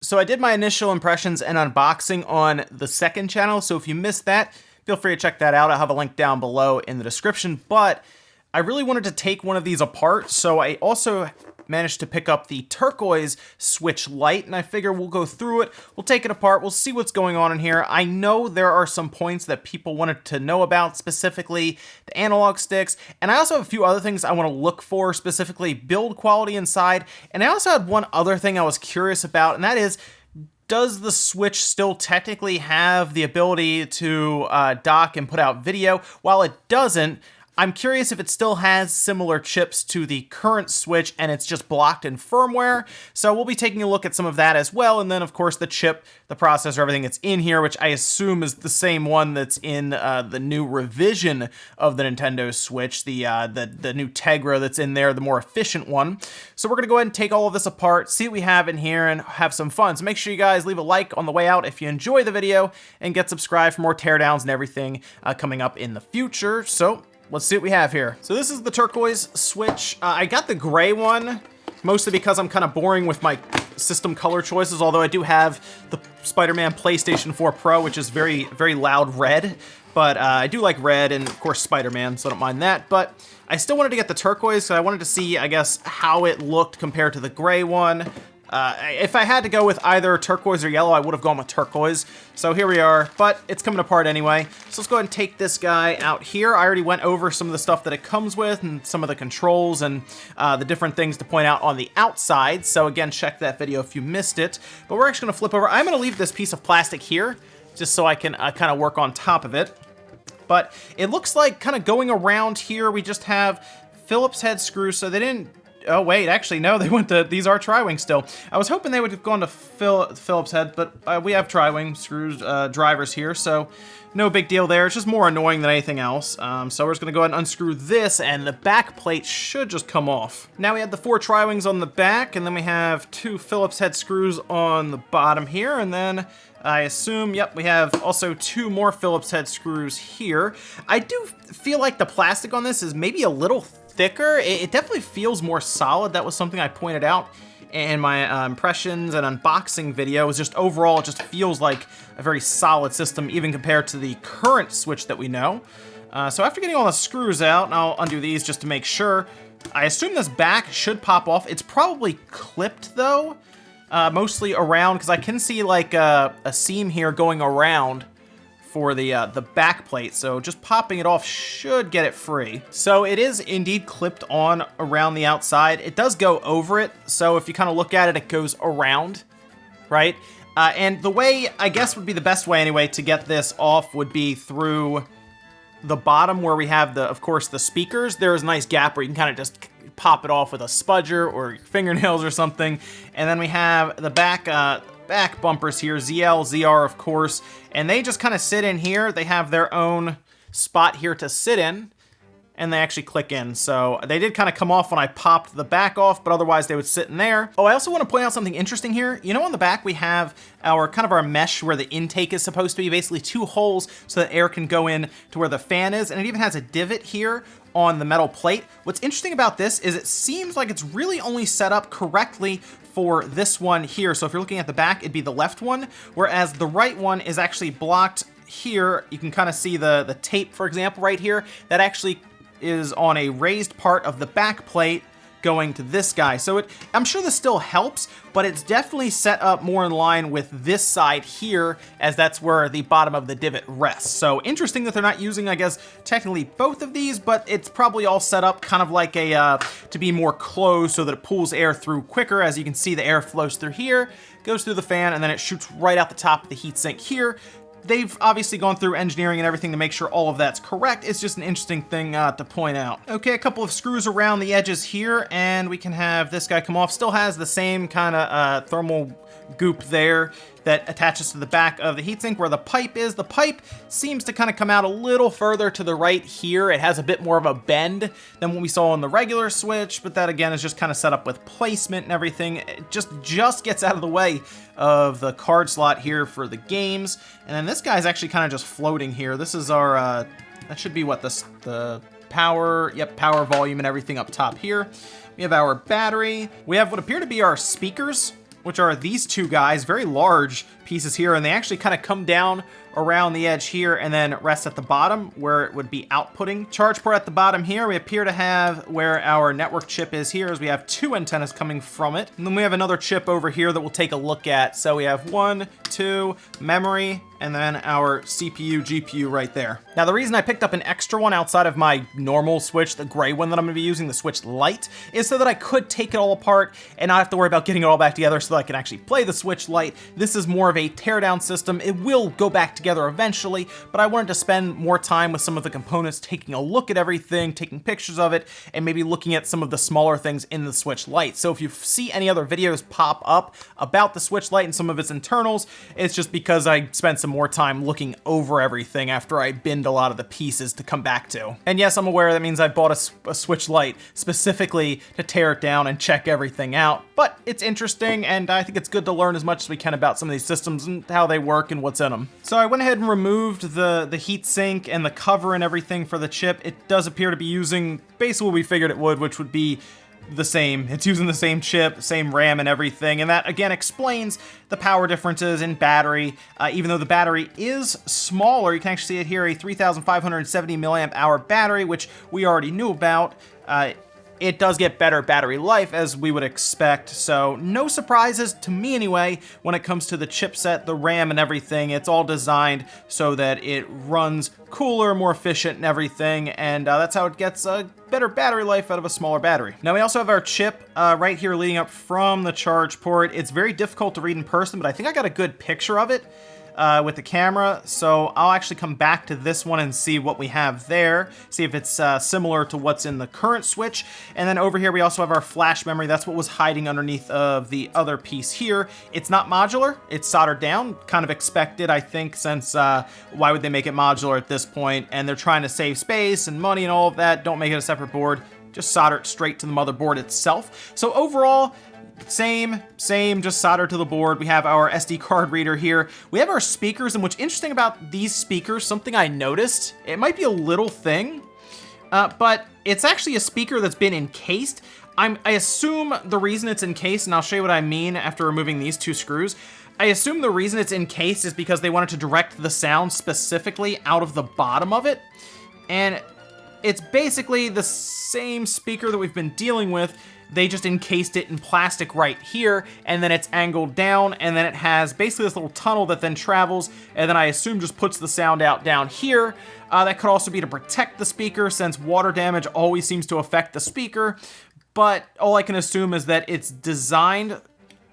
So I did my initial impressions and unboxing on the second channel, so if you missed that, feel free to check that out. I'll have a link down below in the description, but I really wanted to take one of these apart, so I also managed to pick up the turquoise Switch Lite, and I figure we'll go through it, we'll take it apart, we'll see what's going on in here. I know there are some points that people wanted to know about, specifically the analog sticks, and I also have a few other things I want to look for, specifically build quality inside, and I also had one other thing I was curious about, and that is, does the Switch still technically have the ability to dock and put out video? While it doesn't, I'm curious if it still has similar chips to the current Switch and it's just blocked in firmware. So we'll be taking a look at some of that as well. And then of course the chip, the processor, everything that's in here, which I assume is the same one that's in the new revision of the Nintendo Switch, the new Tegra that's in there, the more efficient one. So we're gonna go ahead and take all of this apart, see what we have in here and have some fun. So make sure you guys leave a like on the way out if you enjoy the video and get subscribed for more teardowns and everything coming up in the future. So let's see what we have here. So this is the turquoise Switch. I got the gray one, mostly because I'm kind of boring with my system color choices, although I do have the Spider-Man PlayStation 4 Pro, which is very, very loud red. But I do like red and, of course, Spider-Man, so I don't mind that. But I still wanted to get the turquoise, so I wanted to see, I guess, how it looked compared to the gray one. If I had to go with either turquoise or yellow, I would have gone with turquoise. So here we are, but it's coming apart anyway. So let's go ahead and take this guy out here. I already went over some of the stuff that it comes with and some of the controls and the different things to point out on the outside. So again, check that video if you missed it. But we're actually gonna flip over. I'm gonna leave this piece of plastic here just so I can kind of work on top of it. But it looks like kind of going around here, we just have Phillips head screws, so they didn't. Oh wait, actually no, they went to, these are tri-wing still. I was hoping they would have gone to Phillips head, but we have tri-wing screws, drivers here, so no big deal there. It's just more annoying than anything else. So we're just gonna go ahead and unscrew this, and the back plate should just come off. Now we have the 4 tri-wings on the back, and then we have 2 Phillips head screws on the bottom here, and then I assume, yep, we have also 2 more Phillips head screws here. I do feel like the plastic on this is maybe a little thicker. It definitely feels more solid. That was something I pointed out in my impressions and unboxing video. It was just overall, it just feels like a very solid system, even compared to the current Switch that we know. So after getting all the screws out, and I'll undo these just to make sure, I assume this back should pop off. It's probably clipped though, mostly around, because I can see like a seam here going around for the back plate, so just popping it off should get it free. So it is indeed clipped on around the outside. It does go over it, so if you kind of look at it, it goes around, right? And the way, I guess would be the best way anyway to get this off would be through the bottom where we have the, of course, the speakers. There is a nice gap where you can kind of just pop it off with a spudger or your fingernails or something. And then we have the back bumpers here, ZL, ZR, of course, and they just kind of sit in here. They have their own spot here to sit in, and they actually click in. So they did kind of come off when I popped the back off, but otherwise they would sit in there. Oh, I also want to point out something interesting here. You know, on the back we have our kind of our mesh where the intake is supposed to be, basically 2 holes so that air can go in to where the fan is, and it even has a divot here on the metal plate. What's interesting about this is it seems like it's really only set up correctly for this one here. So if you're looking at the back, it'd be the left one, whereas the right one is actually blocked here. You can kind of see the tape, for example, right here. That actually is on a raised part of the back plate going to this guy. So I'm sure this still helps, but it's definitely set up more in line with this side here, as that's where the bottom of the divot rests. So interesting that they're not using, I guess, technically both of these, but it's probably all set up kind of like a, to be more closed so that it pulls air through quicker. As you can see, the air flows through here, goes through the fan, and then it shoots right out the top of the heatsink here. They've obviously gone through engineering and everything to make sure all of that's correct. It's just an interesting thing to point out. Okay, a couple of screws around the edges here, and we can have this guy come off. Still has the same kind of thermal goop there that attaches to the back of the heatsink where the pipe is. The pipe seems to kind of come out a little further to the right here. It has a bit more of a bend than what we saw on the regular Switch, but that again is just kind of set up with placement and everything. It just gets out of the way of the card slot here for the games. And then this guy's actually kind of just floating here. This is our, that should be what the power, yep, power, volume, and everything up top here. We have our battery. We have what appear to be our speakers which are these two guys, very large pieces here, and they actually kind of come down around the edge here and then rest at the bottom where it would be outputting. Charge port at the bottom here. We appear to have where our network chip is here, as we have two antennas coming from it. And then we have another chip over here that we'll take a look at. So we have 1, 2, memory, and then our CPU, GPU right there. Now, the reason I picked up an extra one outside of my normal Switch, the gray one that I'm gonna be using, the Switch Lite, is so that I could take it all apart and not have to worry about getting it all back together so that I can actually play the Switch Lite. This is more of a teardown system. It will go back together eventually, but I wanted to spend more time with some of the components, taking a look at everything, taking pictures of it, and maybe looking at some of the smaller things in the Switch Lite. So if you see any other videos pop up about the Switch Lite and some of its internals, it's just because I spent some more time looking over everything after I binned a lot of the pieces to come back to. And yes, I'm aware that means I bought a Switch Lite specifically to tear it down and check everything out, but it's interesting, and I think it's good to learn as much as we can about some of these systems and how they work and what's in them. So I went ahead and removed the heatsink and the cover and everything for the chip. It does appear to be using basically what we figured it would, which would be the same. It's using the same chip, same RAM and everything, and that again explains the power differences in battery. Even though the battery is smaller, you can actually see it here, a 3,570 milliamp hour battery, which we already knew about. It does get better battery life, as we would expect, so no surprises to me anyway when it comes to the chipset, the RAM and everything. It's all designed so that it runs cooler, more efficient and everything, and that's how it gets a better battery life out of a smaller battery. Now we also have our chip right here leading up from the charge port. It's very difficult to read in person, but I think I got a good picture of it with the camera, so I'll actually come back to this one and see what we have there, see if it's similar to what's in the current Switch. And then over here we also have our flash memory. That's what was hiding underneath of the other piece here. It's not modular, it's soldered down, kind of expected, I think, since why would they make it modular at this point? And they're trying to save space and money and all of that. Don't make it a separate board, just solder it straight to the motherboard itself. So overall, same, just solder to the board. We have our SD card reader here. We have our speakers, and what's interesting about these speakers, something I noticed, it might be a little thing, but it's actually a speaker that's been encased. I assume the reason it's encased, and I'll show you what I mean after removing these two screws. I assume the reason it's encased is because they wanted to direct the sound specifically out of the bottom of it, and it's basically the same speaker that we've been dealing with. They just encased it in plastic right here, and then it's angled down, and then it has basically this little tunnel that then travels, and then I assume just puts the sound out down here. That could also be to protect the speaker, since water damage always seems to affect the speaker, but all I can assume is that it's designed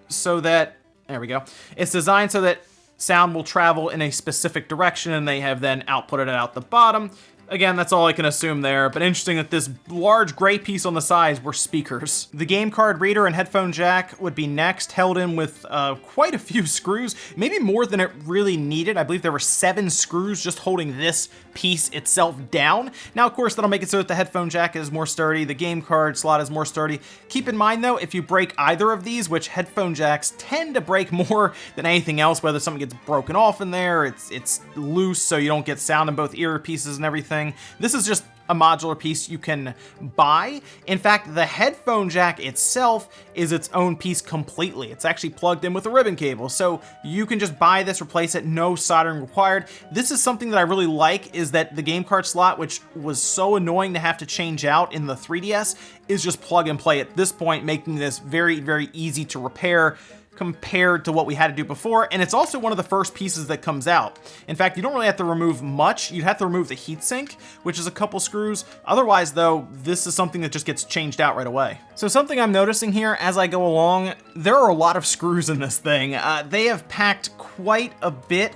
so that, there we go, it's designed so that sound will travel in a specific direction, and they have then outputted it out the bottom. Again, that's all I can assume there, but interesting that this large gray piece on the sides were speakers. The game card reader and headphone jack would be next, held in with quite a few screws, maybe more than it really needed. I believe there were 7 screws just holding this piece itself down. Now, of course, that'll make it so that the headphone jack is more sturdy, the game card slot is more sturdy. Keep in mind, though, if you break either of these, which headphone jacks tend to break more than anything else, whether something gets broken off in there, it's loose so you don't get sound in both earpieces and everything. This is just a modular piece you can buy. In fact, the headphone jack itself is its own piece completely. It's actually plugged in with a ribbon cable, so you can just buy this, replace it, no soldering required. This is something that I really like, is that the game card slot, which was so annoying to have to change out in the 3DS, is just plug and play at this point, making this very, very easy to repair compared to what we had to do before, and it's also one of the first pieces that comes out. In fact, you don't really have to remove much. You'd have to remove the heatsink, which is a couple screws. Otherwise, though, this is something that just gets changed out right away. So something I'm noticing here as I go along, there are a lot of screws in this thing. They have packed quite a bit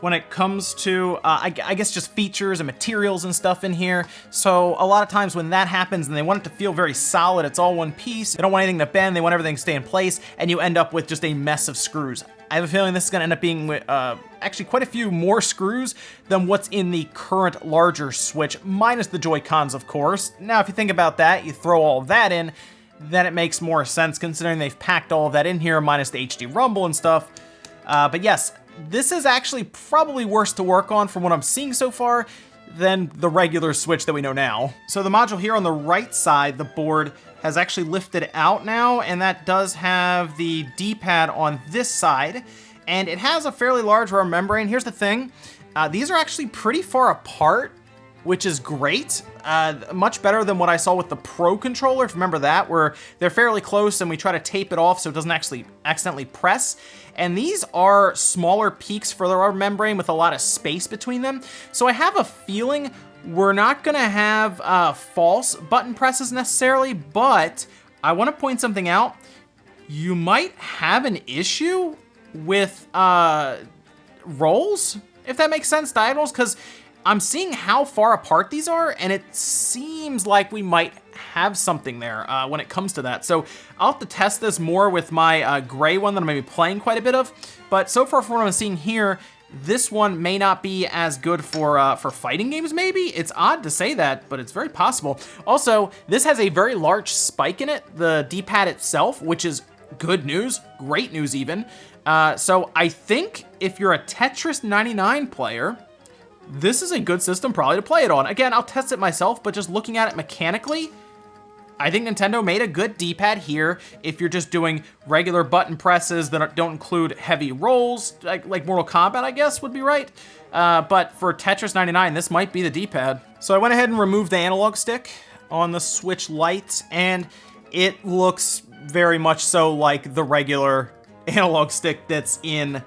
when it comes to, I guess, just features and materials and stuff in here. So a lot of times when that happens and they want it to feel very solid, it's all one piece, they don't want anything to bend, they want everything to stay in place, and you end up with just a mess of screws. I have a feeling this is gonna end up being actually quite a few more screws than what's in the current larger Switch, minus the Joy-Cons, of course. Now, if you think about that, you throw all of that in, then it makes more sense considering they've packed all of that in here, minus the HD rumble and stuff. But yes, this is actually probably worse to work on from what I'm seeing so far than the regular Switch that we know now. So the module here on the right side, the board, has actually lifted out now, and that does have the D-pad on this side, and it has a fairly large rubber membrane. Here's the thing, these are actually pretty far apart, which is great. Much better than what I saw with the Pro controller, if you remember that, where they're fairly close and we try to tape it off so it doesn't actually accidentally press. And these are smaller peaks for the rubber membrane with a lot of space between them. So I have a feeling we're not gonna have false button presses necessarily, but I wanna point something out. You might have an issue with rolls, if that makes sense, diagonals, because I'm seeing how far apart these are, and it seems like we might have something there when it comes to that. So I'll have to test this more with my gray one that I'm gonna be playing quite a bit of. But so far from what I'm seeing here, this one may not be as good for fighting games, maybe? It's odd to say that, but it's very possible. Also, this has a very large spike in it, the D-pad itself, which is good news, great news even. So I think if you're a Tetris 99 player, this is a good system probably to play it on. Again, I'll test it myself, but just looking at it mechanically, I think Nintendo made a good D-pad here if you're just doing regular button presses that don't include heavy rolls, like Mortal Kombat, I guess, would be right. But for Tetris 99, this might be the D-pad. So I went ahead and removed the analog stick on the Switch Lite, and it looks very much so like the regular analog stick that's in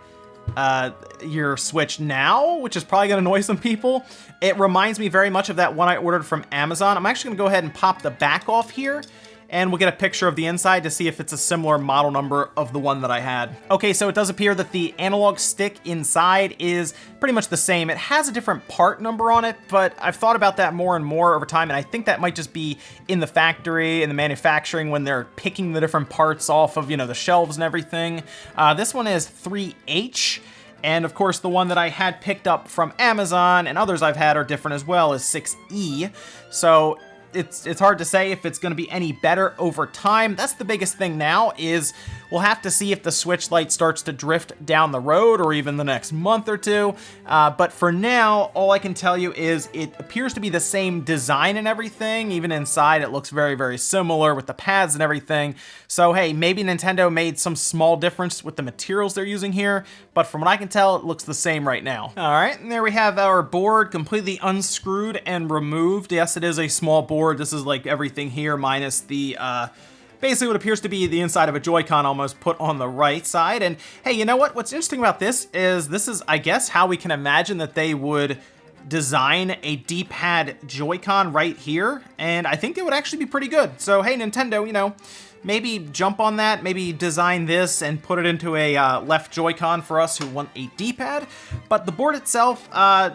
your Switch now, which is probably gonna annoy some people. It reminds me very much of that one I ordered from Amazon. I'm actually gonna go ahead and pop the back off here, and we'll get a picture of the inside to see if it's a similar model number of the one that I had. Okay, so it does appear that the analog stick inside is pretty much the same. It has a different part number on it, but I've thought about that more and more over time, and I think that might just be in the factory, in the manufacturing, when they're picking the different parts off of, you know, the shelves and everything. This one is 3H. And of course, the one that I had picked up from Amazon and others I've had are different as well, is 6E. So it's hard to say if it's going to be any better over time. That's the biggest thing now, is we'll have to see if the Switch Lite starts to drift down the road or even the next month or two. But for now, all I can tell you is it appears to be the same design and everything. Even inside, it looks very, very similar with the pads and everything. So hey, maybe Nintendo made some small difference with the materials they're using here, but from what I can tell, it looks the same right now. All right, and there we have our board completely unscrewed and removed. Yes, it is a small board. This is like everything here minus the basically what appears to be the inside of a Joy-Con almost put on the right side. And hey, you know what? What's interesting about this is, I guess, how we can imagine that they would design a D-pad Joy-Con right here. And I think it would actually be pretty good. So hey, Nintendo, you know, maybe jump on that, maybe design this and put it into a left Joy-Con for us who want a D-pad. But the board itself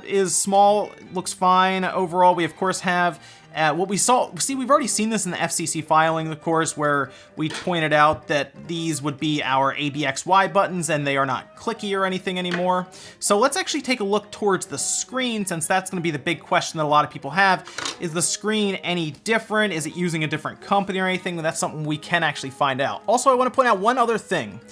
is small, looks fine. Overall, we of course have what we saw. See, we've already seen this in the FCC filing, of course, where we pointed out that these would be our ABXY buttons and they are not clicky or anything anymore. So let's actually take a look towards the screen, since that's going to be the big question that a lot of people have. Is the screen any different? Is it using a different company or anything? That's something we can actually find out. Also, I want to point out one other thing.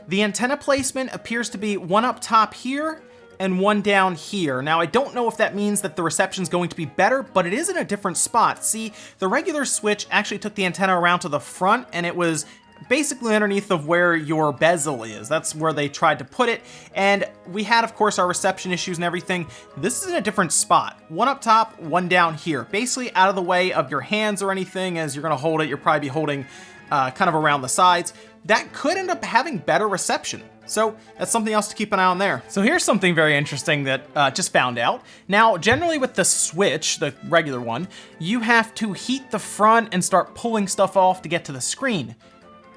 The antenna placement appears to be one up top here and one down here. Now, I don't know if that means that the reception's going to be better, but it is in a different spot. See, the regular Switch actually took the antenna around to the front, and it was basically underneath of where your bezel is. That's where they tried to put it. And we had, of course, our reception issues and everything. This is in a different spot. One up top, one down here. Basically out of the way of your hands or anything. As you're gonna hold it, you'll probably be holding kind of around the sides. That could end up having better reception. So that's something else to keep an eye on there. So here's something very interesting that just found out. Now, generally with the Switch, the regular one, you have to heat the front and start pulling stuff off to get to the screen.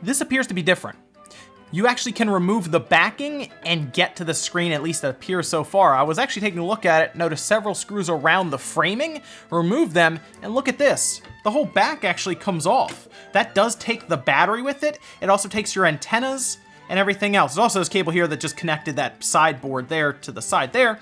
This appears to be different. You actually can remove the backing and get to the screen, at least it appears so far. I was actually taking a look at it, noticed several screws around the framing, remove them, and look at this. The whole back actually comes off. That does take the battery with it. It also takes your antennas and everything else. There's also this cable here that just connected that sideboard there to the side there.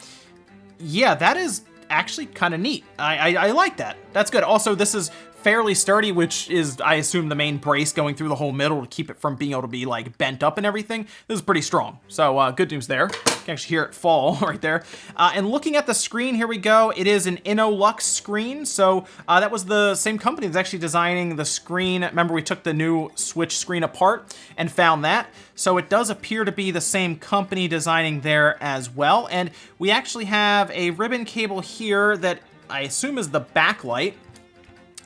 Yeah, that is actually kind of neat. I like that. That's good. Also, this is fairly sturdy, which is, I assume, the main brace going through the whole middle to keep it from being able to be like bent up and everything. This is pretty strong. So good news there. You can actually hear it fall right there. And looking at the screen, here we go. It is an Innolux screen. So that was the same company that's actually designing the screen. Remember, we took the new Switch screen apart and found that. So it does appear to be the same company designing there as well. And we actually have a ribbon cable here that I assume is the backlight.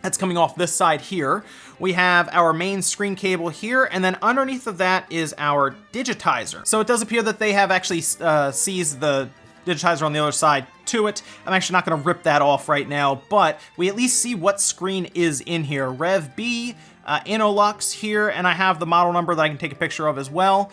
That's coming off this side here. We have our main screen cable here, and then underneath of that is our digitizer. So it does appear that they have actually seized the digitizer on the other side to it. I'm actually not gonna rip that off right now, but we at least see what screen is in here. Rev B, Innolux here, and I have the model number that I can take a picture of as well.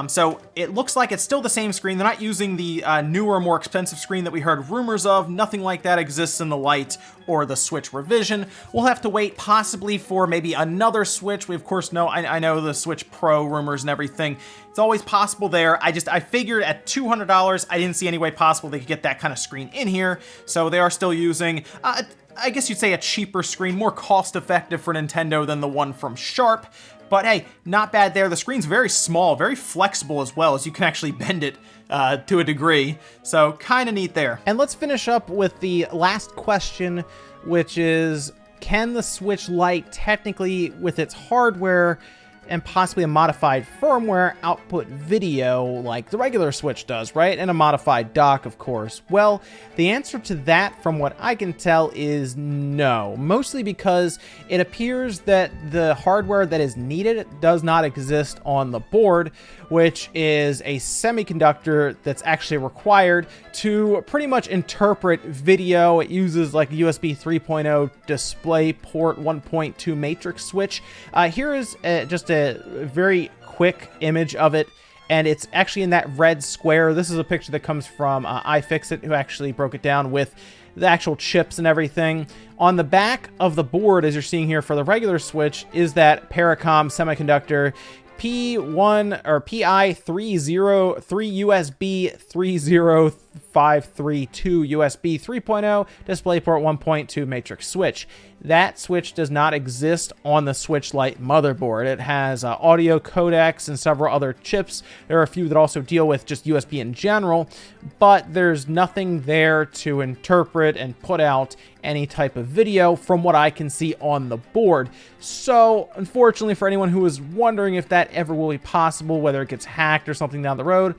So it looks like it's still the same screen. They're not using the newer, more expensive screen that we heard rumors of. Nothing like that exists in the Lite or the Switch revision. We'll have to wait possibly for maybe another Switch. We of course know, I know the Switch Pro rumors and everything. It's always possible there. I figured at $200, I didn't see any way possible they could get that kind of screen in here. So they are still using, I guess you'd say a cheaper screen, more cost-effective for Nintendo than the one from Sharp. But hey, not bad there. The screen's very small, very flexible as well, as you can actually bend it to a degree. So kind of neat there. And let's finish up with the last question, which is, can the Switch Lite technically, with its hardware and possibly a modified firmware, output video like the regular Switch does, right? And a modified dock, of course. Well, the answer to that, from what I can tell, is no. Mostly because it appears that the hardware that is needed does not exist on the board, which is a semiconductor that's actually required to pretty much interpret video. It uses like a USB 3.0 DisplayPort 1.2 matrix switch. Here is just a very quick image of it, and it's actually in that red square. This is a picture that comes from iFixit, who actually broke it down with the actual chips and everything. On the back of the board, as you're seeing here for the regular Switch, is that Paracom semiconductor P1 or PI303 USB 30532 USB 3.0 DisplayPort 1.2 matrix switch. That switch does not exist on the Switch Lite motherboard. It has audio codecs and several other chips. There are a few that also deal with just USB in general, but there's nothing there to interpret and put out any type of video from what I can see on the board. So unfortunately, for anyone who is wondering if that ever will be possible, whether it gets hacked or something down the road,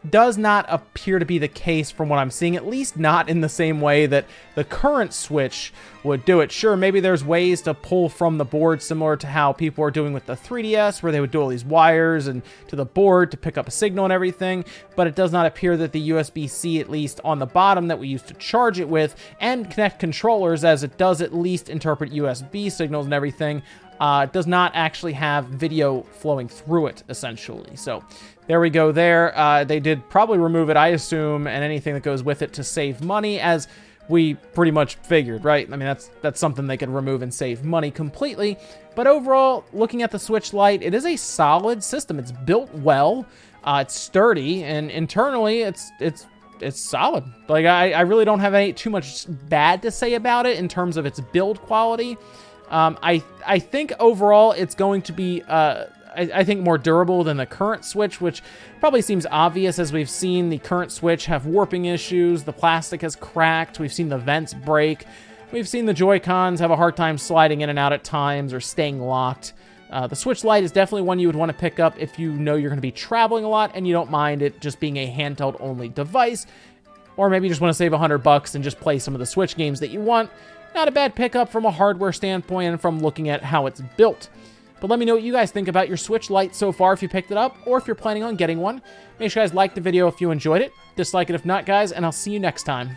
does not appear to be the case from what I'm seeing, at least not in the same way that the current Switch would do it. Sure, maybe there's ways to pull from the board similar to how people are doing with the 3DS, where they would do all these wires and to the board to pick up a signal and everything, but it does not appear that the USB-C, at least on the bottom that we used to charge it with and connect controllers, as it does at least interpret USB signals and everything, does not actually have video flowing through it, essentially. So there we go there. They did probably remove it, I assume, and anything that goes with it to save money, as we pretty much figured, right? I mean, that's something they could remove and save money completely. But overall, looking at the Switch Lite, it is a solid system. It's built well, it's sturdy, and internally, it's solid. Like, I really don't have too much bad to say about it in terms of its build quality. I think overall it's going to be, I think, more durable than the current Switch, which probably seems obvious, as we've seen the current Switch have warping issues, the plastic has cracked, we've seen the vents break, we've seen the Joy-Cons have a hard time sliding in and out at times or staying locked. The Switch Lite is definitely one you would want to pick up if you know you're going to be traveling a lot and you don't mind it just being a handheld-only device, or maybe you just want to save $100 and just play some of the Switch games that you want. Not a bad pickup from a hardware standpoint and from looking at how it's built. But let me know what you guys think about your Switch Lite so far, if you picked it up, or if you're planning on getting one. Make sure you guys like the video if you enjoyed it, dislike it if not, guys, and I'll see you next time.